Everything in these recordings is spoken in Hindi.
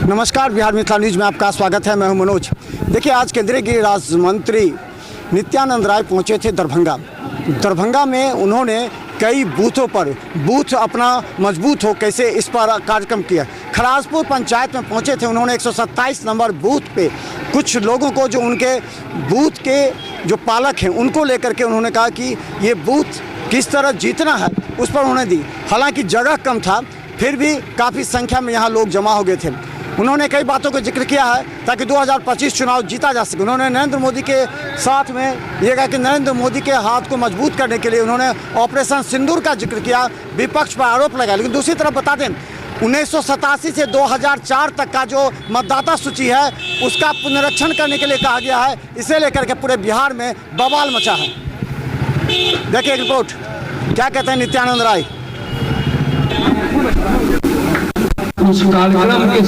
नमस्कार, बिहार मिथिला न्यूज में आपका स्वागत है। मैं हूं मनोज। देखिए, आज केंद्रीय गृह राज्य मंत्री नित्यानंद राय पहुंचे थे दरभंगा में उन्होंने कई बूथों पर बूथ अपना मजबूत हो कैसे इस पर कार्यक्रम किया। खराजपुर पंचायत में पहुंचे थे उन्होंने 127 नंबर बूथ पे कुछ लोगों को जो उनके बूथ के जो पालक हैं उनको लेकर के उन्होंने कहा कि ये बूथ किस तरह जीतना है उस पर उन्होंने दी। हालांकि जगह कम था, फिर भी काफ़ी संख्या में यहाँ लोग जमा हो गए थे। उन्होंने कई बातों का जिक्र किया है ताकि 2025 चुनाव जीता जा सके। उन्होंने नरेंद्र मोदी के साथ में ये कहा कि नरेंद्र मोदी के हाथ को मजबूत करने के लिए उन्होंने ऑपरेशन सिंदूर का जिक्र किया, विपक्ष पर आरोप लगाया। लेकिन दूसरी तरफ बता दें, 1987 से 2004 तक का जो मतदाता सूची है उसका पुनरीक्षण करने के लिए कहा गया है। इसे लेकर के पूरे बिहार में बवाल मचा है। देखिए रिपोर्ट, क्या कहते हैं नित्यानंद राय। उस कार्यक्रम के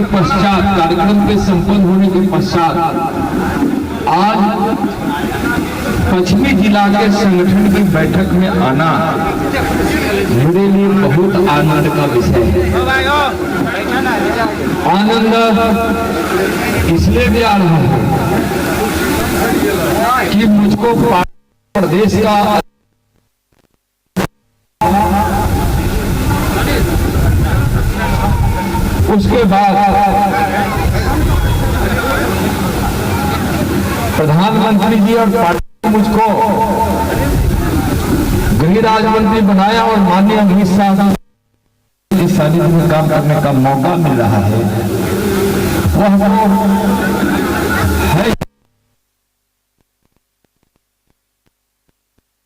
पश्चात, कार्यक्रम के संपन्न होने के पश्चात आज पश्चिमी जिला के संगठन की बैठक में आना मेरे लिए बहुत आनंद का विषय है। आनंद इसलिए भी आ रहा है कि मुझको प्रदेश का उसके बाद प्रधानमंत्री जी और पार्टी ने मुझको गृह राज्य मंत्री बनाया और माननीय अमित शाह की सानिध्य में काम करने का मौका मिल रहा है। वह है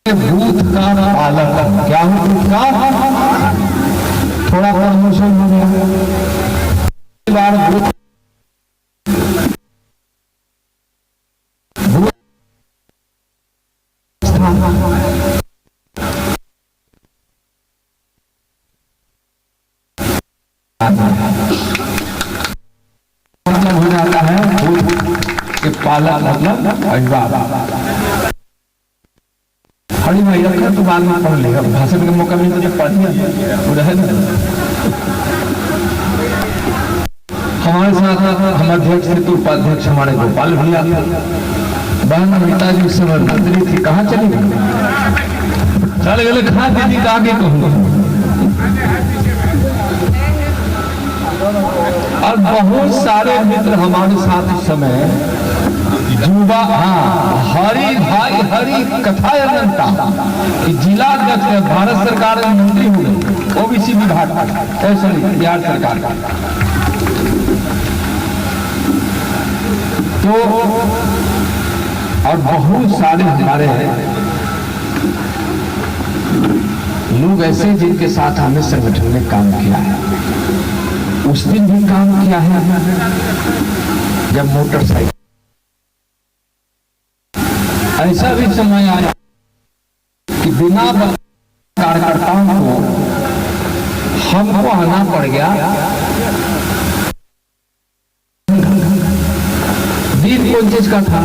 बूथ का पालक। क्या है बूथ का? थोड़ा प्रमोशन हो गया। मतलब हो जाता है कि पालक मतलब अभिभावक। खड़ी भाई रखा तो बाद में पढ़ लेगा, भाषण का मौका मिले तो जब पढ़ लिया वो रहे ना। हमारे साथ हम अध्यक्ष थे तो उपाध्यक्ष हमारे गोपाल भैया, बहन मीता जी उस समय मंत्री थी। कहाँ चली गई? चल गए खा दीदी का आगे कहूँगा। और बहुत सारे मित्र हमारे साथ इस समय युवा, हरी भाई हरी कथा जनता कि जिला अध्यक्ष भारत सरकार में मंत्री हो गए ओबीसी विभाग का, सॉरी बिहार सरकार का। तो और बहुत सारे हमारे लोग ऐसे जिनके साथ हमने संगठन में काम किया है। उस दिन भी काम किया है जब मोटरसाइकिल, ऐसा भी समय आया कि बिना कार्यकर्ताओं को हमको आना पड़ गया। दीद कौन चीज का था?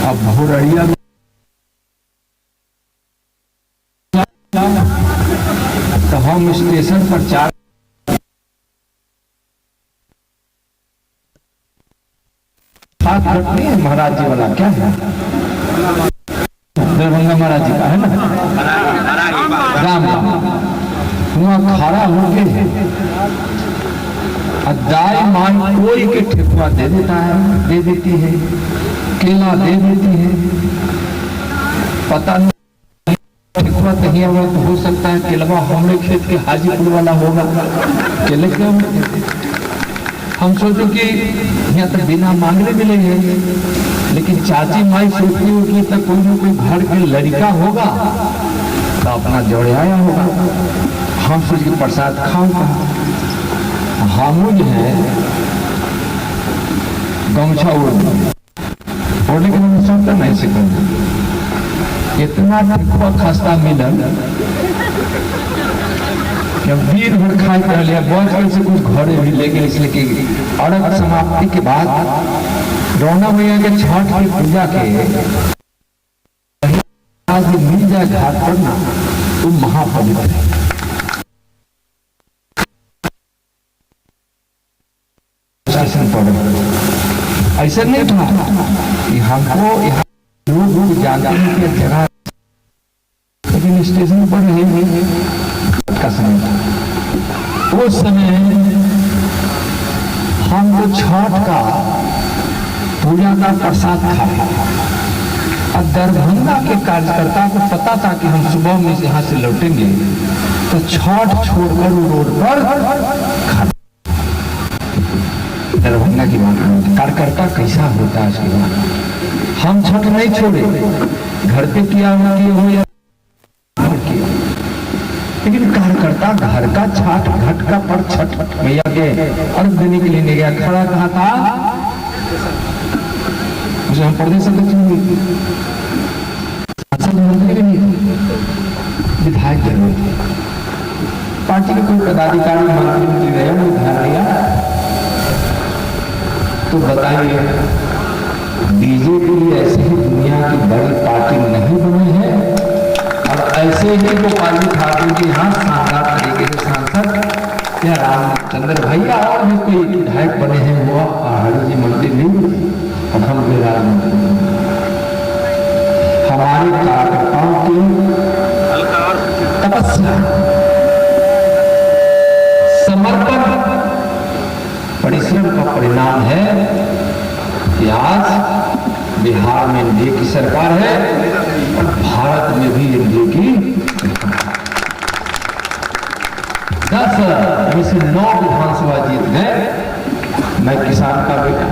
अब भोरड़िया तो हम स्टेशन पर 4 नहीं है महाराज जी वाला, क्या है दरभंगा महाराज जी का है ना, राम वहाँ खड़ा होके दाई माई कोई के ठेकुआ दे देता है, दे देती है, केला दे देती है। पता नहीं ठेकुआ कहीं हुआ तो हो सकता है केलवा हमरे खेत के हाजीपुर वाला होगा। केले क्यों? हम सोचो कि यहाँ तक बिना मांगने मिलेंगे, लेकिन चाची माई सोचती हो कि तक कोई ना कोई घर के लड़का होगा तो अपना जोड़े आया होगा। हम सोच के प्रसाद खाऊंगा। हम जो है गमछा ओढ़ने के लिए नहीं सकूंगा। इतना ठेकुआ खस्ता मिलल कि दिन भर खाए पहले बचपन से कुछ घरे भी लेकिन इसलिए कि अर्घ समाप्ति के बाद रौना मैया के छठ की पूजा के आज मिल जाए घाट पर ना तो महापवित्र है। ऐसा नहीं था कि हमको यहाँ लोग जानते हैं कि जगह, लेकिन स्टेशन पर नहीं का समय था। उस समय हम तो छठ का पूजा का प्रसाद खाए और दरभंगा के कार्यकर्ता को पता था कि हम सुबह में यहाँ से लौटेंगे तो छठ छोड़कर रोड पर खा। दरभंगा की बात कार्यकर्ता कैसा होता है उसके बाद हम छठ नहीं छोड़े, घर पे किया हो या किया, लेकिन कार्यकर्ता घर का छठ घट का पर छठ मैया के अर्घ देने के लिए ले गया। खड़ा कहा था उसे हम प्रदेश अध्यक्ष नहीं, सांसद मंत्री नहीं, विधायक जरूर थे, पार्टी के कोई पदाधिकारी मंत्री रहे ध्यान दिया। तो बताइए बीजेपी ऐसे ही दुनिया की बड़ी पार्टी नहीं बनी है और ऐसे ही गोपाली ठाकुर जी यहाँ शानदार तरीके से सांसद या रामचंद्र भैया और भी कोई विधायक बने हैं वो पहाड़ी जी मंत्री नहीं और हम भी राजमंत्री। हमारे कार्यकर्ताओं की तपस्या समर्पण परिश्रम का परिणाम है कि आज बिहार में एनडीए की सरकार है और भारत में भी एनडीए की 10 में से 9 विधानसभा जीत गए। मैं किसान का बेटा,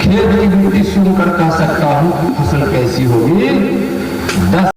खेत की मिट्टी सुनकर कह सकता हूं फसल कैसी होगी। 10